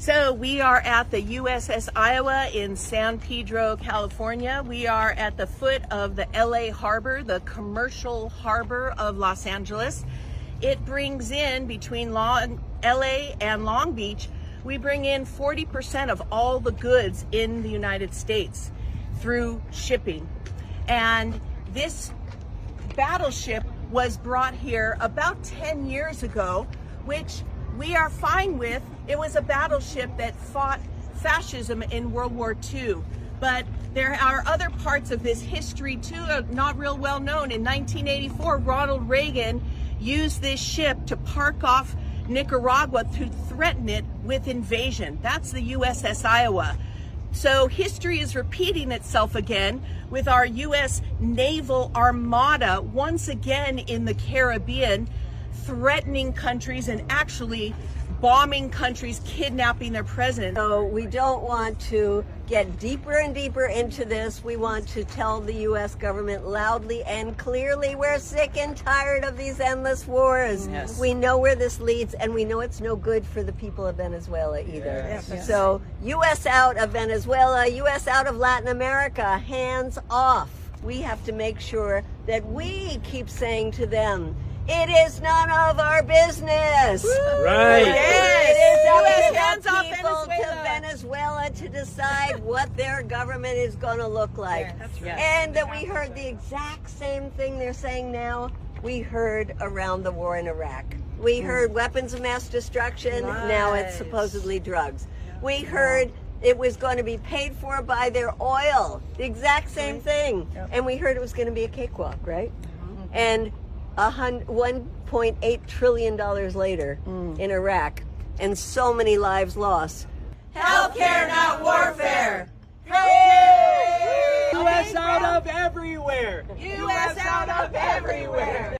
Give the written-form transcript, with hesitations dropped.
So we are at the USS Iowa in San Pedro, California. We are at the foot of the LA Harbor, the commercial harbor of Los Angeles. It brings in, between LA and Long Beach, we bring in 40% of all the goods in the United States through shipping. And this battleship was brought here about 10 years ago, which we are fine with. It was a battleship that fought fascism in World War II. But there are other parts of this history too, not real well known. In 1984, Ronald Reagan used this ship to park off Nicaragua to threaten it with invasion. That's the USS Iowa. So history is repeating itself again with our U.S. Naval Armada once again in the Caribbean, threatening countries and actually bombing countries, kidnapping their president. So we don't want to get deeper and deeper into this. We want to tell the U.S. government loudly and clearly we're sick and tired of these endless wars. Yes. We know where this leads, and we know it's no good for the people of Venezuela either. Yes. So U.S. out of Venezuela, U.S. out of Latin America, hands off. We have to make sure that we keep saying to them, it is none of our business. Right. It is hands up off to the people Venezuela. to Venezuela to decide what their government is going to look like. Yeah, that's right. And that we heard the exact same thing they're saying now. We heard around the war in Iraq. We heard weapons of mass destruction. Now it's Nice. supposedly drugs. We heard it was going to be paid for by their oil. The exact same thing. And we heard it was going to be a cakewalk, right? And $1.8 trillion later in Iraq, and so many lives lost. Healthcare, not warfare. U.S. out of everywhere. U.S. out of everywhere.